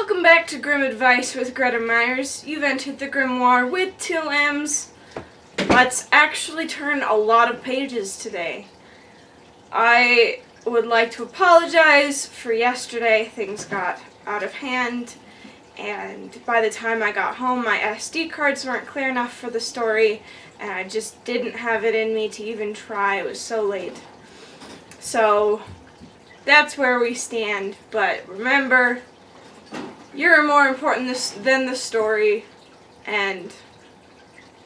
Welcome back to Grim Advice with Gretta Myers. You've entered the grimoire with 2 M's. Let's actually turn a lot of pages today. I would like to apologize for yesterday. Things got out of hand, and by the time I got home, my SD cards weren't clear enough for the story, and I just didn't have it in me to even try. It was so late. So that's where we stand, but remember, you're more important than the story, and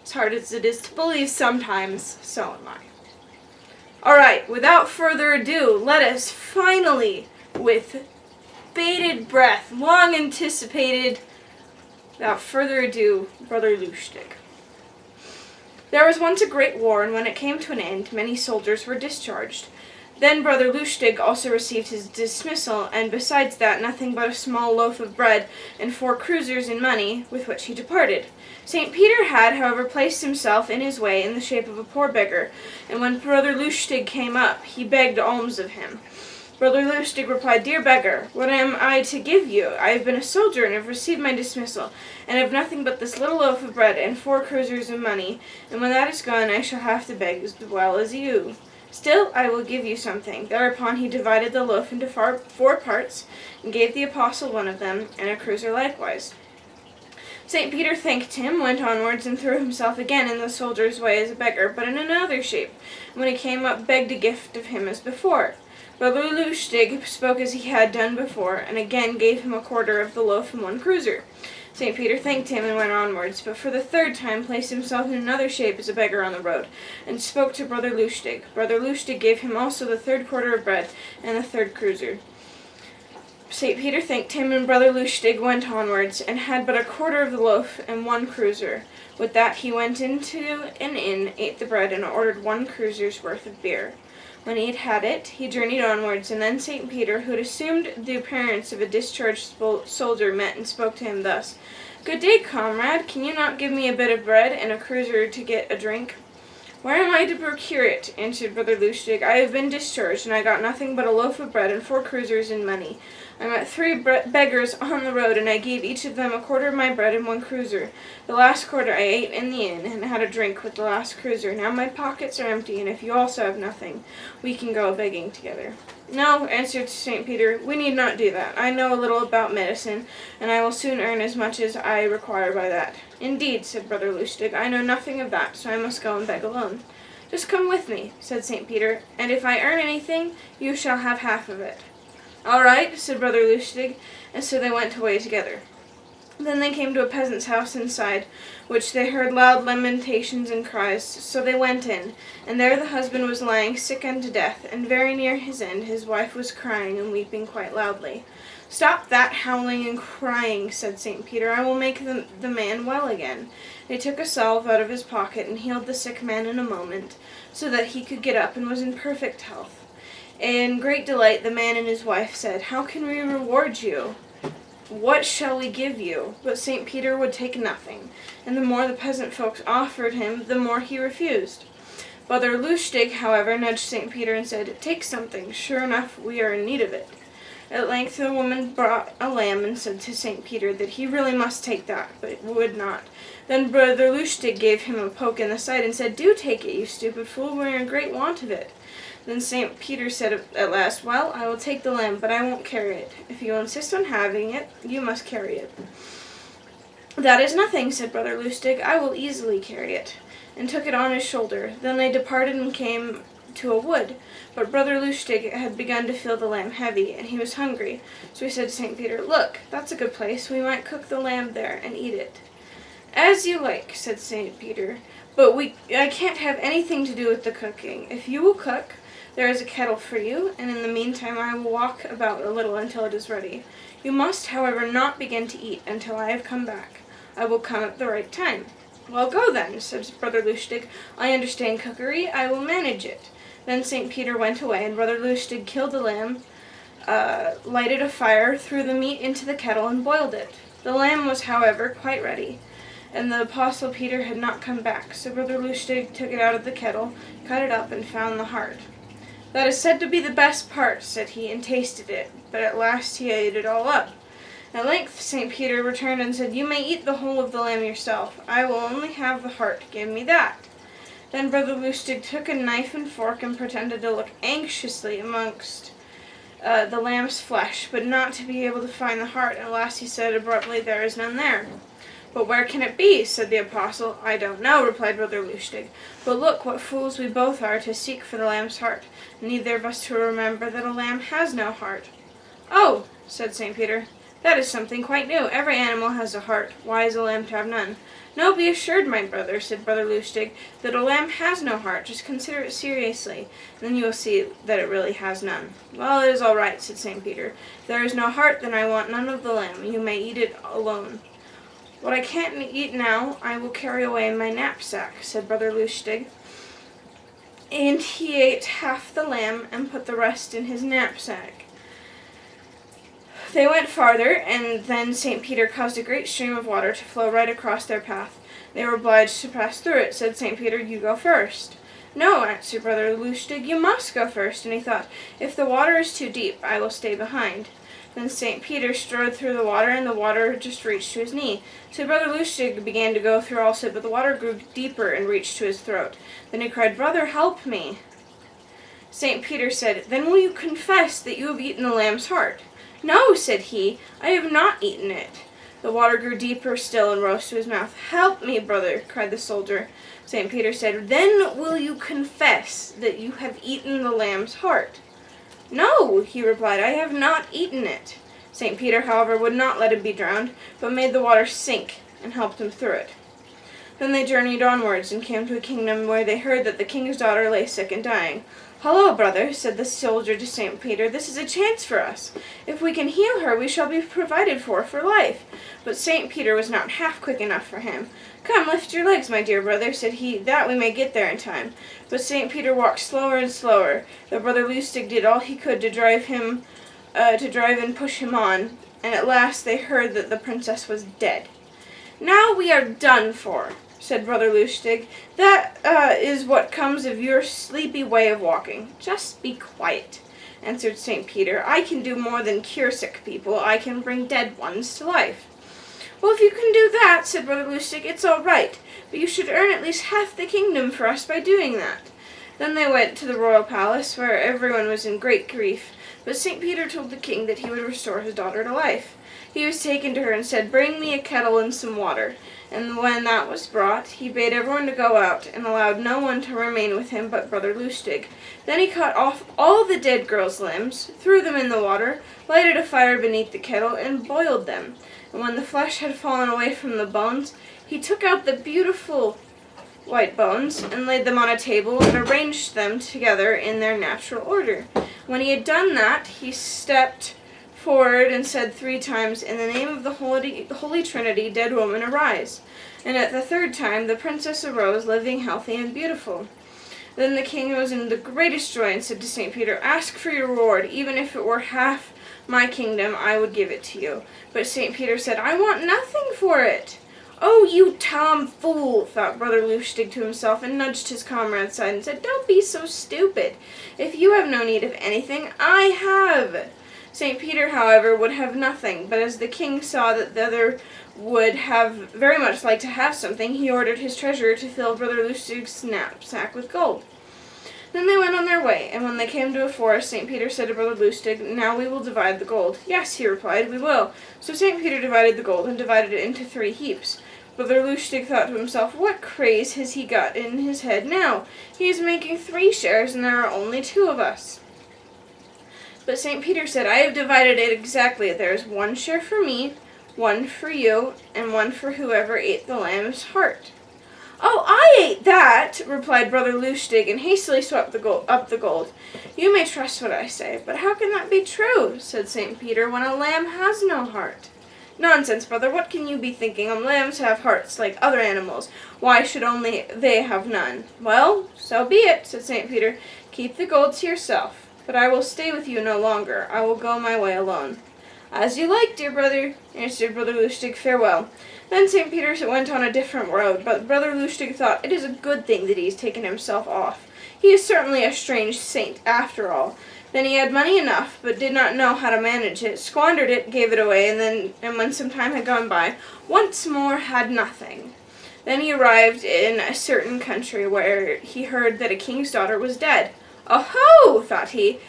as hard as it is to believe sometimes, so am I. Alright, without further ado, let us finally, with bated breath, long anticipated, without further ado, Brother Lustig. There was once a great war, and when it came to an end, many soldiers were discharged. Then Brother Lustig also received his dismissal, and besides that, nothing but a small loaf of bread and 4 kreutzers in money, with which he departed. St. Peter had, however, placed himself in his way in the shape of a poor beggar, and when Brother Lustig came up, he begged alms of him. Brother Lustig replied, "Dear beggar, what am I to give you? I have been a soldier and have received my dismissal, and have nothing but this little loaf of bread and 4 kreutzers of money, and when that is gone, I shall have to beg as well as you. Still, I will give you something." Thereupon he divided the loaf into 4 parts, and gave the apostle one of them, and a kreutzer likewise. St. Peter thanked him, went onwards, and threw himself again in the soldier's way as a beggar, but in another shape, and when he came up, begged a gift of him as before. Brother Lustig spoke as he had done before, and again gave him a quarter of the loaf and 1 kreutzer. St. Peter thanked him and went onwards, but for the 3rd time placed himself in another shape as a beggar on the road, and spoke to Brother Lustig. Brother Lustig gave him also the 3rd quarter of bread and the 3rd kreutzer. St. Peter thanked him, and Brother Lustig went onwards, and had but a quarter of the loaf and 1 kreutzer. With that he went into an inn, ate the bread, and ordered 1 kreutzer's worth of beer. When he had had it, he journeyed onwards, and then St. Peter, who had assumed the appearance of a discharged soldier, met and spoke to him thus: "Good day, comrade. Can you not give me a bit of bread and a kreutzer to get a drink?" "Where am I to procure it?" answered Brother Lustig. "I have been discharged, and I got nothing but a loaf of bread and 4 kreutzers in money. I met 3 beggars on the road, and I gave each of them a quarter of my bread and 1 kreutzer. The last quarter I ate in the inn, and had a drink with the last kreutzer. Now my pockets are empty, and if you also have nothing, we can go begging together." "No," answered St. Peter, "we need not do that. I know a little about medicine, and I will soon earn as much as I require by that." "Indeed," said Brother Lustig, "I know nothing of that, so I must go and beg alone." "Just come with me," said St. Peter, "and if I earn anything, you shall have half of it." "All right," said Brother Lustig, and so they went away together. Then they came to a peasant's house inside, which they heard loud lamentations and cries. So they went in, and there the husband was lying sick unto death, and very near his end his wife was crying and weeping quite loudly. "Stop that howling and crying," said St. Peter. "I will make the man well again." They took a salve out of his pocket and healed the sick man in a moment, so that he could get up and was in perfect health. In great delight the man and his wife said, "How can we reward you? What shall we give you?" But St. Peter would take nothing, and the more the peasant folks offered him, the more he refused. Brother Lustig, however, nudged St. Peter and said, "Take something. Sure enough, we are in need of it." At length the woman brought a lamb and said to St. Peter that he really must take that, but would not. Then Brother Lustig gave him a poke in the side and said, "Do take it, you stupid fool, we are in great want of it." Then St. Peter said at last, "Well, I will take the lamb, but I won't carry it. If you insist on having it, you must carry it." "That is nothing," said Brother Lustig. "I will easily carry it," and took it on his shoulder. Then they departed and came to a wood. But Brother Lustig had begun to feel the lamb heavy, and he was hungry. So he said to St. Peter, "Look, that's a good place. We might cook the lamb there and eat it." "As you like," said St. Peter, "but I can't have anything to do with the cooking. If you will cook, there is a kettle for you, and in the meantime I will walk about a little until it is ready. You must, however, not begin to eat until I have come back. I will come at the right time." "Well, go then," said Brother Lustig. "I understand cookery. I will manage it." Then St. Peter went away, and Brother Lustig killed the lamb, lighted a fire, threw the meat into the kettle, and boiled it. The lamb was, however, quite ready, and the apostle Peter had not come back, so Brother Lustig took it out of the kettle, cut it up, and found the heart. "That is said to be the best part," said he, and tasted it, but at last he ate it all up. At length St. Peter returned and said, "You may eat the whole of the lamb yourself. I will only have the heart. Give me that." Then Brother Lustig took a knife and fork and pretended to look anxiously amongst the lamb's flesh, but not to be able to find the heart. At last he said abruptly, "There is none there." "But where can it be?" said the apostle. "I don't know," replied Brother Lustig. "But look, what fools we both are to seek for the lamb's heart, neither of us to remember that a lamb has no heart." "Oh," said St. Peter, "that is something quite new. Every animal has a heart. Why is a lamb to have none?" "No, be assured, my brother," said Brother Lustig, "that a lamb has no heart. Just consider it seriously, and then you will see that it really has none." "Well, it is all right," said St. Peter. "If there is no heart, then I want none of the lamb. You may eat it alone." "What I can't eat now, I will carry away in my knapsack," said Brother Lustig. And he ate half the lamb and put the rest in his knapsack. They went farther, and then St. Peter caused a great stream of water to flow right across their path. They were obliged to pass through it. Said St. Peter, "You go first." "No," answered Brother Lustig, "you must go first." And he thought, "If the water is too deep, I will stay behind." Then St. Peter strode through the water, and the water just reached to his knee. So Brother Lustig began to go through also, but the water grew deeper and reached to his throat. Then he cried, "Brother, help me." St. Peter said, "Then will you confess that you have eaten the lamb's heart?" "No," said he, "I have not eaten it." The water grew deeper still and rose to his mouth. "Help me, brother," cried the soldier. St. Peter said, "Then will you confess that you have eaten the lamb's heart?" "No," he replied, "I have not eaten it." St. Peter, however, would not let him be drowned, but made the water sink and helped him through it. Then they journeyed onwards and came to a kingdom where they heard that the king's daughter lay sick and dying. "Hello, brother," said the soldier to St. Peter, "this is a chance for us. If we can heal her, we shall be provided for life." But St. Peter was not half quick enough for him. "Come, lift your legs, my dear brother," said he, "that we may get there in time." But St. Peter walked slower and slower, though Brother Lustig did all he could to drive and push him on, and at last they heard that the princess was dead. "Now we are done for," said Brother Lustig. "That is what comes of your sleepy way of walking." "Just be quiet," answered St. Peter. "I can do more than cure sick people. I can bring dead ones to life." "Well, if you can do that," said Brother Lustig, "it's all right. But you should earn at least half the kingdom for us by doing that." Then they went to the royal palace, where everyone was in great grief. But St. Peter told the king that he would restore his daughter to life. He was taken to her and said, "Bring me a kettle and some water." And when that was brought, he bade everyone to go out, and allowed no one to remain with him but Brother Lustig. Then he cut off all the dead girl's limbs, threw them in the water, lighted a fire beneath the kettle, and boiled them. And when the flesh had fallen away from the bones, he took out the beautiful white bones, and laid them on a table, and arranged them together in their natural order. When he had done that, he stepped forward and said 3 times, "In the name of the Holy Trinity, dead woman, arise." And at the 3rd time, the princess arose, living healthy and beautiful. Then the king was in the greatest joy and said to St. Peter, "Ask for your reward. Even if it were half my kingdom, I would give it to you." But St. Peter said, "I want nothing for it." "Oh, you tomfool," thought Brother Lustig to himself, and nudged his comrade aside and said, "Don't be so stupid. If you have no need of anything, I have." St. Peter, however, would have nothing, but as the king saw that the other would have very much liked to have something, he ordered his treasurer to fill Brother Lustig's knapsack with gold. Then they went on their way, and when they came to a forest, St. Peter said to Brother Lustig, "Now we will divide the gold." "Yes," he replied, "we will." So St. Peter divided the gold, and divided it into 3 heaps. Brother Lustig thought to himself, "What craze has he got in his head now? He is making 3 shares, and there are only 2 of us." But St. Peter said, "I have divided it exactly. There is 1 share for me, 1 for you, and 1 for whoever ate the lamb's heart." "Oh, I ate that," replied Brother Lustig, and hastily swept up the gold. "You may trust what I say, but how can that be true," said St. Peter, "when a lamb has no heart?" "Nonsense, brother, what can you be thinking? Lambs have hearts like other animals. Why should only they have none?" "Well, so be it," said St. Peter. "Keep the gold to yourself. But I will stay with you no longer. I will go my way alone." "As you like, dear brother," answered Brother Lustig. "Farewell." Then St. Peter went on a different road, but Brother Lustig thought, "It is a good thing that he has taken himself off. He is certainly a strange saint after all." Then he had money enough, but did not know how to manage it, squandered it, gave it away, and when some time had gone by, once more had nothing. Then he arrived in a certain country where he heard that a king's daughter was dead. "Oh-ho!" thought he,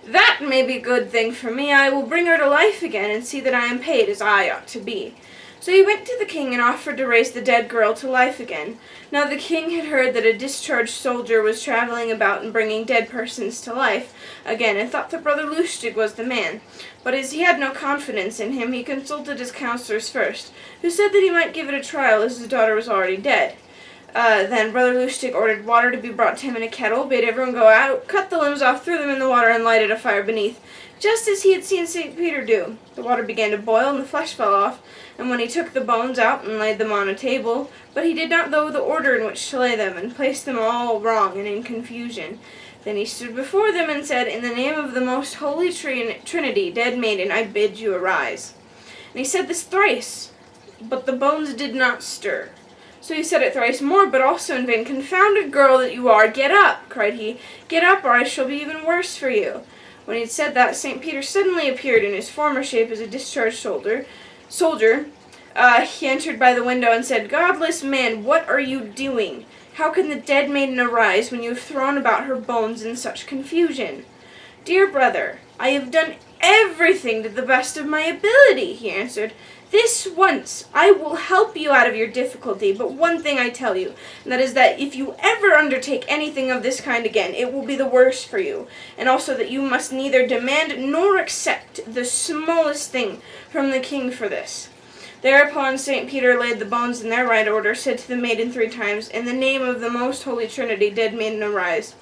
"that may be a good thing for me. I will bring her to life again and see that I am paid as I ought to be." So he went to the king and offered to raise the dead girl to life again. Now the king had heard that a discharged soldier was traveling about and bringing dead persons to life again, and thought that Brother Lustig was the man. But as he had no confidence in him, he consulted his counselors first, who said that he might give it a trial as his daughter was already dead. Then Brother Lustig ordered water to be brought to him in a kettle, bade everyone go out, cut the limbs off, threw them in the water, and lighted a fire beneath, just as he had seen St. Peter do. The water began to boil, and the flesh fell off, and when he took the bones out and laid them on a table, but he did not know the order in which to lay them, and placed them all wrong and in confusion. Then he stood before them and said, "In the name of the most holy Trinity, dead maiden, I bid you arise." And he said this thrice, but the bones did not stir. So he said it thrice more, but also in vain. "Confounded girl that you are, get up," cried he. "Get up, or I shall be even worse for you." When he had said that, St. Peter suddenly appeared in his former shape as a discharged soldier. He entered by the window and said, "Godless man, what are you doing? How can the dead maiden arise when you have thrown about her bones in such confusion?" "Dear brother, I have done everything to the best of my ability," he answered. "This once I will help you out of your difficulty, but one thing I tell you, and that is that if you ever undertake anything of this kind again, it will be the worse for you, and also that you must neither demand nor accept the smallest thing from the king for this." Thereupon St. Peter laid the bones in their right order, said to the maiden 3 times, "In the name of the most holy Trinity, dead maiden, arise."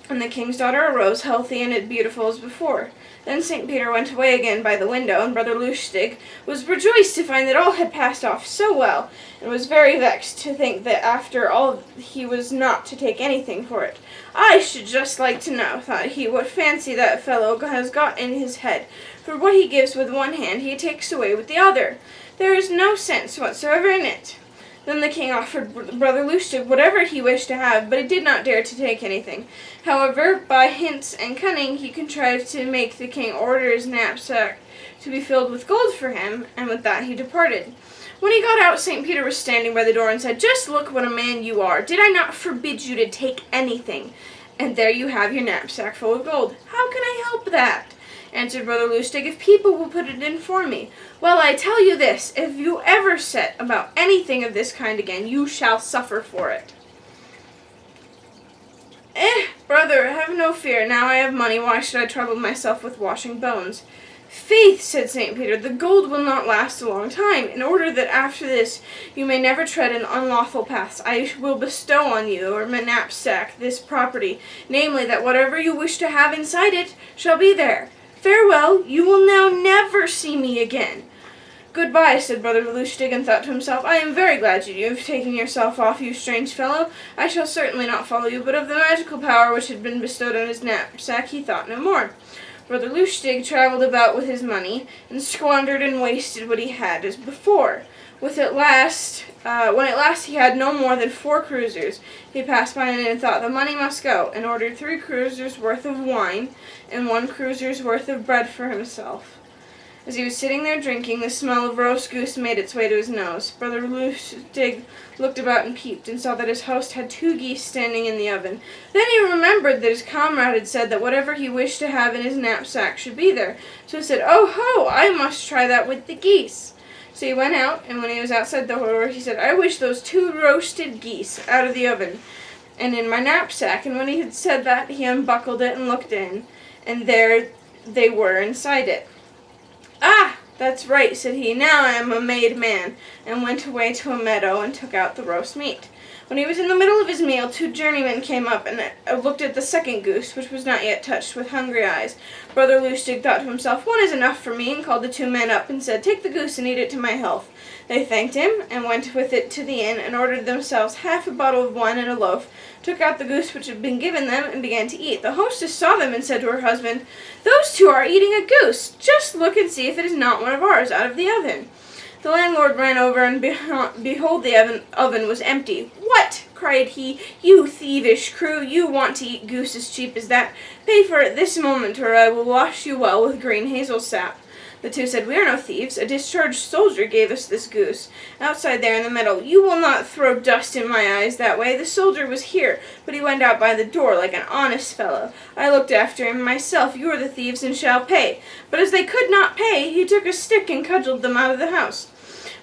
And the king's daughter arose, healthy and as beautiful as before. Then St. Peter went away again by the window, and Brother Lustig was rejoiced to find that all had passed off so well, and was very vexed to think that after all he was not to take anything for it. "I should just like to know," thought he, "what fancy that fellow has got in his head, for what he gives with one hand he takes away with the other. There is no sense whatsoever in it." Then the king offered Brother Lustig whatever he wished to have, but he did not dare to take anything. However, by hints and cunning, he contrived to make the king order his knapsack to be filled with gold for him, and with that he departed. When he got out, St. Peter was standing by the door and said, "Just look what a man you are. Did I not forbid you to take anything? And there you have your knapsack full of gold." "How can I help that?" answered Brother Lustig, "if people will put it in for me." "Well, I tell you this, if you ever set about anything of this kind again, you shall suffer for it." Brother, have no fear. Now I have money, why should I trouble myself with washing bones?" "Faith," said St. Peter, "the gold will not last a long time. In order that after this you may never tread in unlawful paths, I will bestow on you, or my knapsack, this property, namely, that whatever you wish to have inside it shall be there. Farewell, you will now never see me again." "Goodbye," said Brother Lustig, and thought to himself, "I am very glad you have taken yourself off, you strange fellow. I shall certainly not follow you." But of the magical power which had been bestowed on his knapsack he thought no more. Brother Lustig travelled about with his money, and squandered and wasted what he had as before. When at last he had no more than 4 kreutzers, he passed by an inn and thought the money must go, and ordered 3 kreutzers worth of wine and 1 kreutzer's worth of bread for himself. As he was sitting there drinking, the smell of roast goose made its way to his nose. Brother Lustig looked about and peeped, and saw that his host had 2 geese standing in the oven. Then he remembered that his comrade had said that whatever he wished to have in his knapsack should be there. So he said, "Oh ho, I must try that with the geese." So he went out, and when he was outside the door, he said, "I wish those 2 roasted geese out of the oven and in my knapsack." And when he had said that, he unbuckled it and looked in, and there they were inside it. "Ah, that's right," said he, "now I am a made man," and went away to a meadow and took out the roast meat. When he was in the middle of his meal, 2 journeymen came up and looked at the second goose, which was not yet touched, with hungry eyes. Brother Lustig thought to himself, "One is enough for me," and called the 2 men up and said, "Take the goose and eat it to my health." They thanked him, and went with it to the inn, and ordered themselves half a bottle of wine and a loaf, took out the goose which had been given them, and began to eat. The hostess saw them and said to her husband, "Those 2 are eating a goose. Just look and see if it is not one of ours out of the oven." The landlord ran over, and behold, the oven was empty. "What?" cried he. "You thievish crew, you want to eat goose as cheap as that? Pay for it this moment, or I will wash you well with green hazel sap." The two said, "We are no thieves. A discharged soldier gave us this goose. Outside there in the meadow. You will not throw dust in my eyes that way. The soldier was here, but he went out by the door like an honest fellow. I looked after him myself. You are the thieves and shall pay." But as they could not pay, he took a stick and cudgeled them out of the house.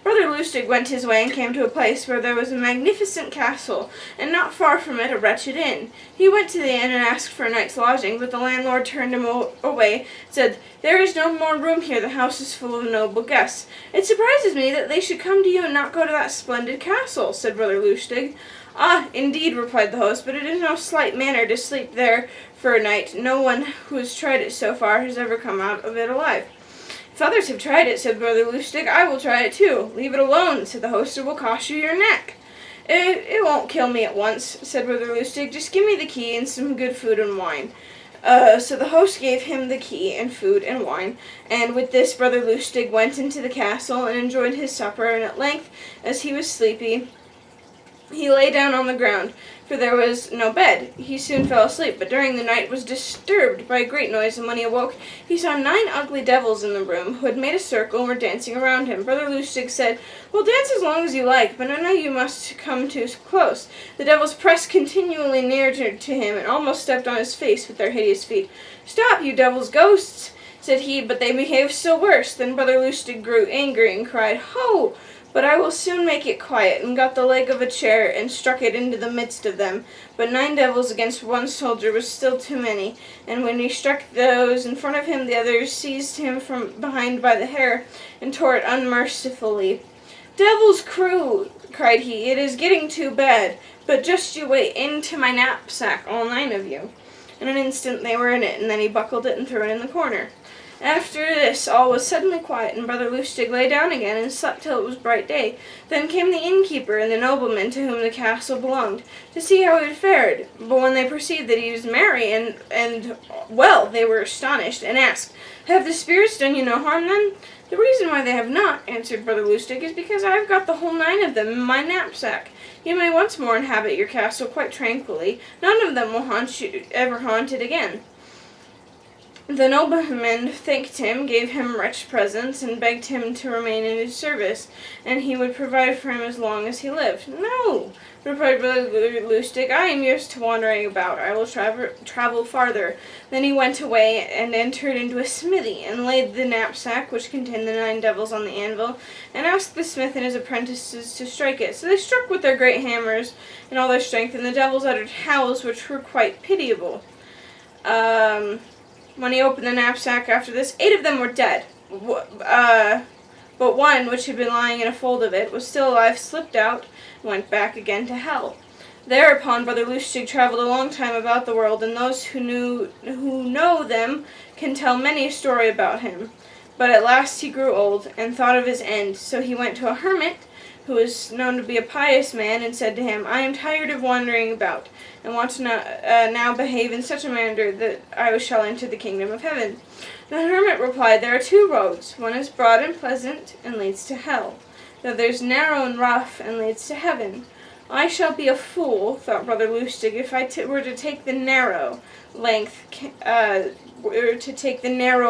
Brother Lustig went his way and came to a place where there was a magnificent castle, and not far from it a wretched inn. He went to the inn and asked for a night's lodging, but the landlord turned him away, said, "There is no more room here, the house is full of noble guests." "It surprises me that they should come to you and not go to that splendid castle," said Brother Lustig. "Ah, indeed," replied the host, "but it is no slight matter to sleep there for a night. No one who has tried it so far has ever come out of it alive." "If others have tried it," said Brother Lustig, "I will try it too." "Leave it alone," said the host, "it will cost you your neck." It won't kill me at once," said Brother Lustig. "Just give me the key and some good food and wine." So the host gave him the key and food and wine, and with this Brother Lustig went into the castle and enjoyed his supper, and at length, as he was sleepy, he lay down on the ground, for there was no bed. He soon fell asleep, but during the night was disturbed by a great noise, and when he awoke, he saw 9 ugly devils in the room, who had made a circle and were dancing around him. Brother Lustig said, "Well, dance as long as you like, but I know you must come too close." The devils pressed continually near to him, and almost stepped on his face with their hideous feet. "Stop, you devils' ghosts," said he, but they behaved still worse. Then Brother Lustig grew angry and cried, "Ho! But I will soon make it quiet," and got the leg of a chair and struck it into the midst of them. But 9 devils against 1 soldier was still too many, and when he struck those in front of him, the others seized him from behind by the hair and tore it unmercifully. "Devil's crew," cried he, "it is getting too bad, but just you wait, into my knapsack, all 9 of you." In an instant they were in it, and then he buckled it and threw it in the corner. After this all was suddenly quiet, and Brother Lustig lay down again and slept till it was bright day. Then came the innkeeper and the nobleman to whom the castle belonged, to see how he had fared. But when they perceived that he was merry and well, they were astonished, and asked, "Have the spirits done you no harm then?" "The reason why they have not," answered Brother Lustig, "is because I have got the whole 9 of them in my knapsack. You may once more inhabit your castle quite tranquilly. None of them will ever haunt it again." The nobleman thanked him, gave him rich presents, and begged him to remain in his service, and he would provide for him as long as he lived. "No," replied Brother Lustig, "I am used to wandering about. I will travel farther." Then he went away and entered into a smithy, and laid the knapsack, which contained the 9 devils, on the anvil, and asked the smith and his apprentices to strike it. So they struck with their great hammers and all their strength, and the devils uttered howls which were quite pitiable. When he opened the knapsack after this, 8 of them were dead. But one, which had been lying in a fold of it, was still alive, slipped out, and went back again to hell. Thereupon Brother Lustig traveled a long time about the world, and those who know them can tell many a story about him. But at last he grew old, and thought of his end, so he went to a hermit, who was known to be a pious man, and said to him, "I am tired of wandering about, and want to now behave in such a manner that I shall enter the kingdom of heaven." The hermit replied, "There are 2 roads. One is broad and pleasant, and leads to hell. The other is narrow and rough, and leads to heaven." "I shall be a fool," thought Brother Lustig, "if I were to take the narrow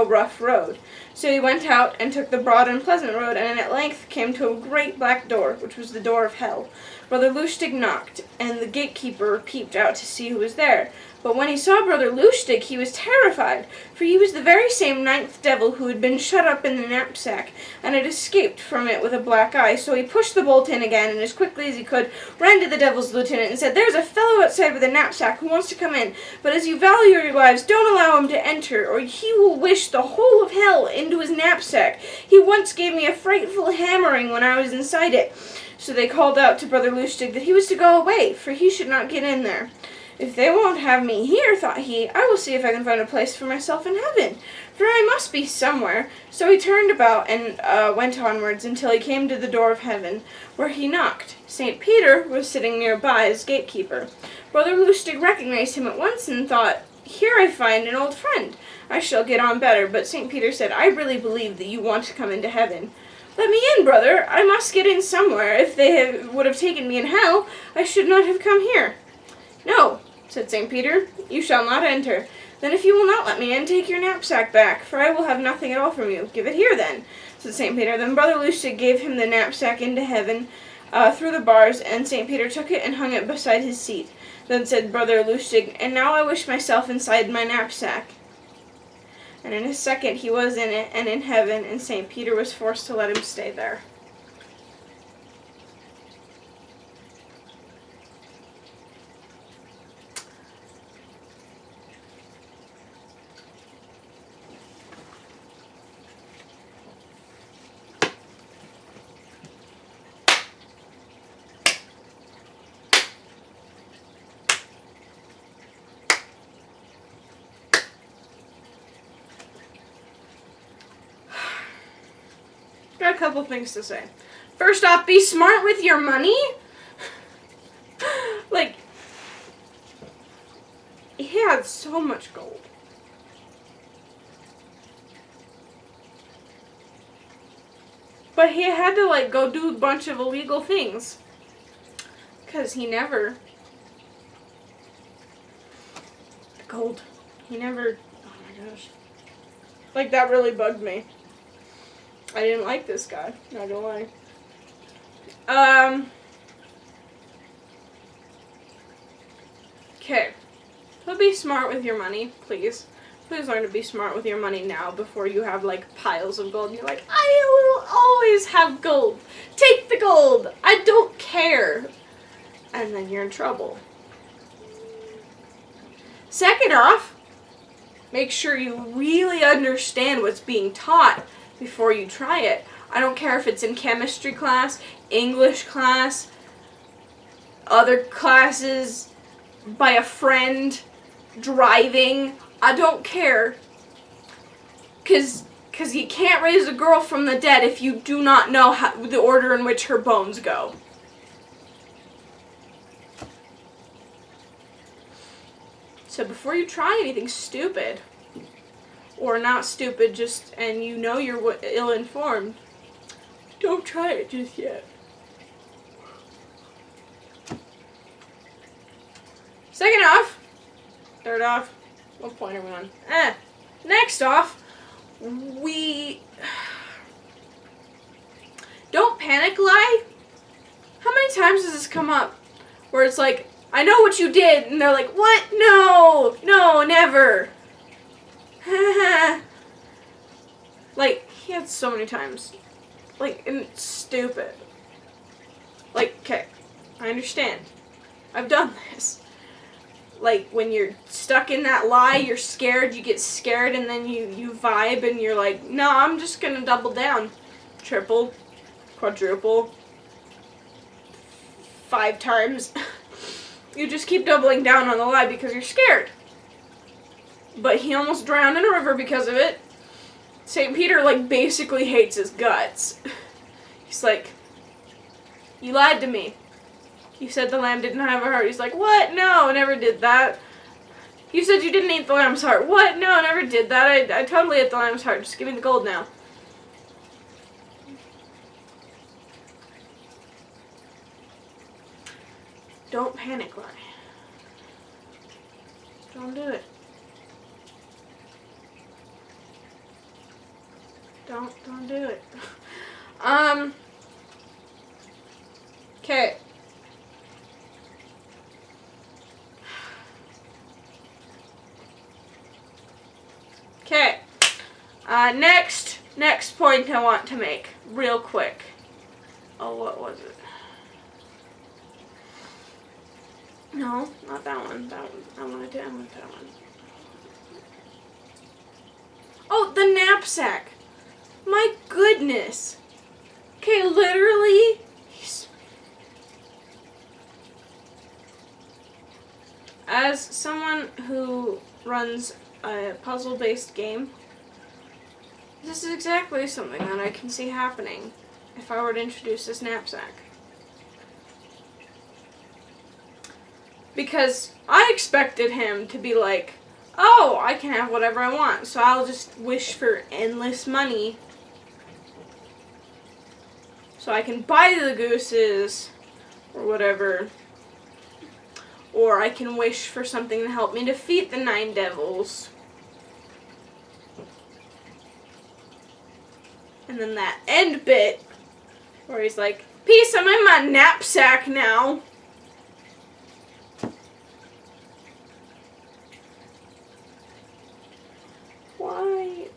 rough road." So he went out and took the broad and pleasant road, and at length came to a great black door, which was the door of hell. Brother Lustig knocked, and the gatekeeper peeped out to see who was there. But when he saw Brother Lustig, he was terrified, for he was the very same 9th devil who had been shut up in the knapsack, and had escaped from it with a black eye. So he pushed the bolt in again, and as quickly as he could, ran to the devil's lieutenant, and said, "There's a fellow outside with a knapsack who wants to come in, but as you value your lives, don't allow him to enter, or he will wish the whole of hell into his knapsack. He once gave me a frightful hammering when I was inside it." So they called out to Brother Lustig that he was to go away, for he should not get in there. "If they won't have me here," thought he, "I will see if I can find a place for myself in heaven, for I must be somewhere." So he turned about and went onwards until he came to the door of heaven, where he knocked. St. Peter was sitting nearby as gatekeeper. Brother Lustig recognized him at once and thought, "Here I find an old friend. I shall get on better." But St. Peter said, "I really believe that you want to come into heaven." Let me in, brother. I must get in somewhere. If they would have taken me in hell, I should not have come here. No, said St. Peter, you shall not enter. Then if you will not let me in, take your knapsack back, for I will have nothing at all from you. Give it here, then, said St. Peter. Then Brother Lustig gave him the knapsack into heaven through the bars, and St. Peter took it and hung it beside his seat. Then said Brother Lustig, and now I wish myself inside my knapsack. And in a second he was in it and in heaven, and St. Peter was forced to let him stay there. Got a couple things to say. First off, be smart with your money. Like, he had so much gold. But he had to, like, go do a bunch of illegal things. Because he never... Gold. He never... Oh my gosh. Like, that really bugged me. I didn't like this guy, not gonna lie. Okay. So be smart with your money, please. Please learn to be smart with your money now before you have, like, piles of gold. And you're like, I will always have gold. Take the gold. I don't care. And then you're in trouble. Second off, make sure you really understand what's being taught before you try it. I don't care if it's in chemistry class, English class, other classes, by a friend, driving. I don't care. Cause you can't raise a girl from the dead if you do not know the order in which her bones go. So before you try anything stupid, or not stupid, just, and you know you're ill-informed, don't try it just yet. Second off, third off, what point are we on? Next off, don't panic lie. How many times does this come up where it's like, I know what you did, and they're like, what? No, never. Like, he had so many times. Like, and it's stupid. Like, okay, I understand. I've done this. Like, when you're stuck in that lie, you're scared, you get scared, and then you vibe, and you're like, no, I'm just gonna double down. Triple, quadruple, 5 times. You just keep doubling down on the lie because you're scared. But he almost drowned in a river because of it. St. Peter, like, basically hates his guts. He's like, you lied to me. You said the lamb didn't have a heart. He's like, what? No, never did that. You said you didn't eat the lamb's heart. What? No, never did that. I totally ate the lamb's heart. Just give me the gold now. Don't panic lie. Don't do it. Don't do it. Okay. Okay. Next point I want to make real quick. Oh, what was it? No, not that one. That one. I want that one. Oh, the knapsack. My goodness. Okay, literally. As someone who runs a puzzle-based game, this is exactly something that I can see happening if I were to introduce this knapsack. Because I expected him to be like, oh, I can have whatever I want, so I'll just wish for endless money. So I can buy the gooses, or whatever. Or I can wish for something to help me defeat the 9 devils. And then that end bit, where he's like, peace, I'm in my knapsack now. Why?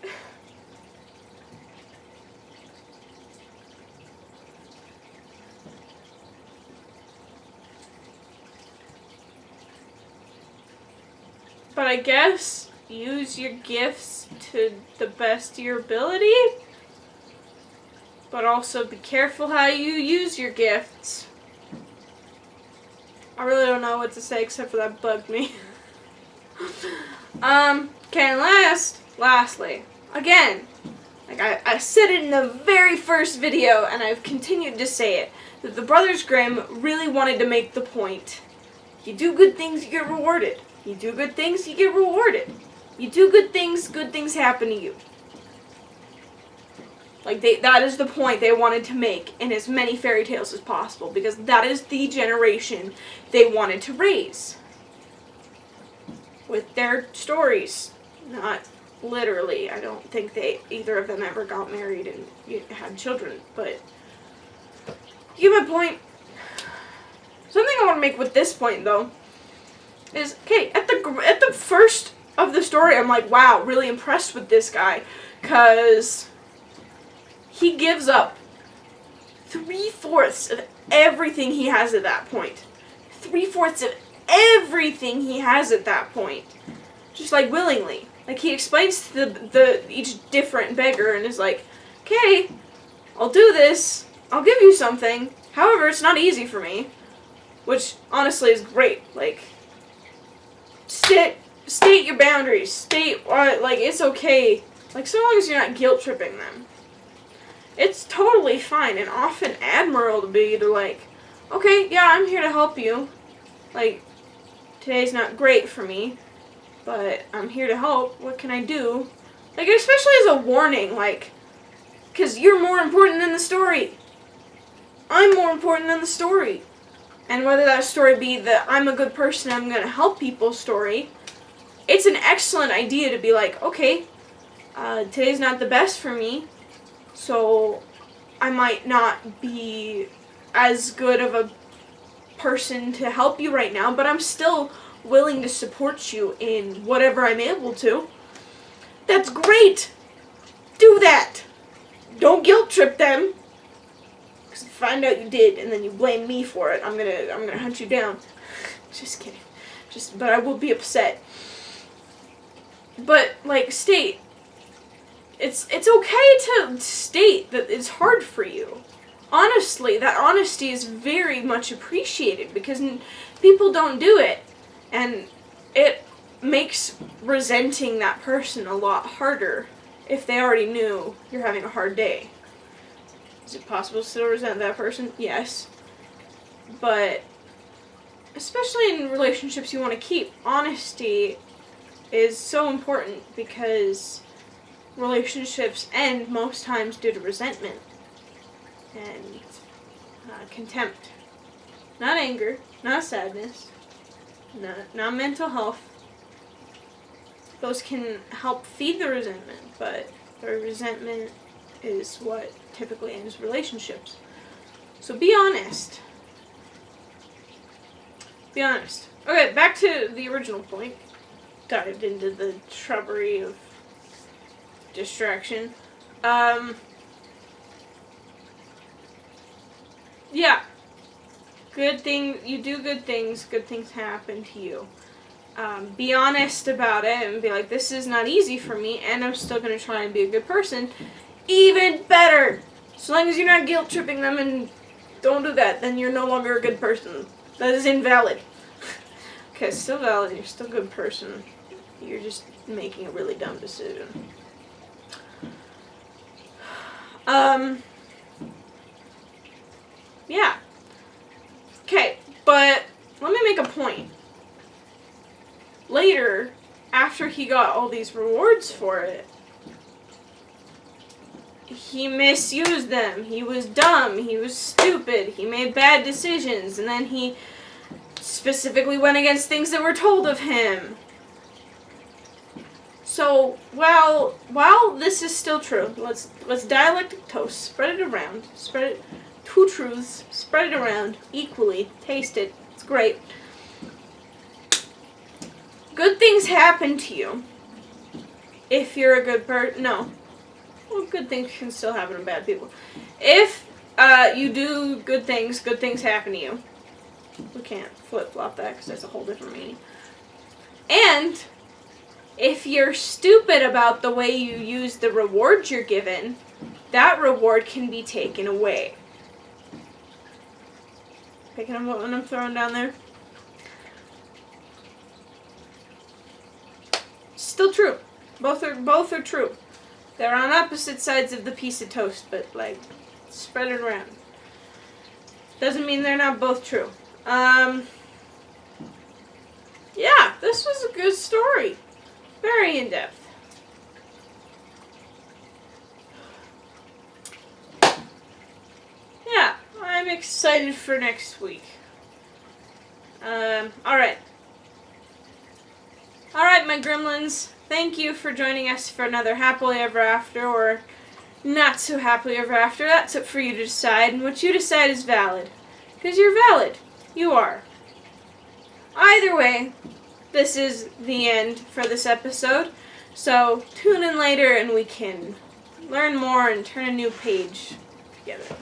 But I guess use your gifts to the best of your ability. But also be careful how you use your gifts. I really don't know what to say except for that bugged me. Okay, and lastly, again, like I said it in the very first video, and I've continued to say it, that the Brothers Grimm really wanted to make the point. You do good things, you get rewarded. You do good things, you get rewarded. You do good things happen to you. Like, that is the point they wanted to make in as many fairy tales as possible, because that is the generation they wanted to raise. With their stories. Not literally. I don't think either of them ever got married and had children, but you get my point. Something I want to make with this point, though, is, okay, at the first of the story, I'm like, wow, really impressed with this guy, because he gives up 3/4 of everything he has at that point. 3/4 of everything he has at that point. Just like willingly. Like, he explains to each different beggar and is like, okay, I'll do this. I'll give you something. However, it's not easy for me. Which, honestly, is great. Like, state your boundaries. State, like, it's okay. Like, so long as you're not guilt-tripping them. It's totally fine and often admirable to be like, okay, yeah, I'm here to help you. Like, today's not great for me, but I'm here to help. What can I do? Like, especially as a warning, like, because you're more important than the story. I'm more important than the story. And whether that story be the I'm a good person, I'm going to help people story, it's an excellent idea to be like, okay, today's not the best for me, so I might not be as good of a person to help you right now, but I'm still willing to support you in whatever I'm able to. That's great! Do that! Don't guilt trip them. Because if I find out you did and then you blame me for it, I'm gonna hunt you down. Just kidding. But I will be upset. But, like, state. It's okay to state that it's hard for you. Honestly, that honesty is very much appreciated because people don't do it. And it makes resenting that person a lot harder if they already knew you're having a hard day. Is it possible to still resent that person? Yes. But especially in relationships you want to keep, honesty is so important because relationships end most times due to resentment and contempt. Not anger, not sadness, not mental health. Those can help feed the resentment, but the resentment is what typically ends relationships. So be honest. Be honest. Okay, back to the original point. Dived into the shrubbery of distraction. Yeah. Good thing, you do good things happen to you. Be honest about it and be like, this is not easy for me, and I'm still going to try and be a good person. Even better! So long as you're not guilt-tripping them and don't do that, then you're no longer a good person. That is invalid. Okay, still valid, you're still a good person. You're just making a really dumb decision. Yeah. Okay, but let me make a point. Later, after he got all these rewards for it, he misused them. He was dumb. He was stupid. He made bad decisions. And then he specifically went against things that were told of him. So, while this is still true, let's dialectic toast. Spread it around. Spread it. 2 truths. Spread it around equally. Taste it. It's great. Good things happen to you if you're a good person. No. Well, good things can still happen to bad people. If you do good things happen to you. We can't flip-flop that because that's a whole different meaning. And if you're stupid about the way you use the rewards you're given, that reward can be taken away. Picking up what I'm throwing down there? Still true. Both are true. They're on opposite sides of the piece of toast, but like, spread it around. Doesn't mean they're not both true. Yeah, this was a good story. Very in-depth. Yeah, I'm excited for next week. Alright. Alright, my gremlins. Thank you for joining us for another Happily Ever After, or not so Happily Ever After. That's up for you to decide, and what you decide is valid. Because you're valid. You are. Either way, this is the end for this episode. So tune in later and we can learn more and turn a new page together.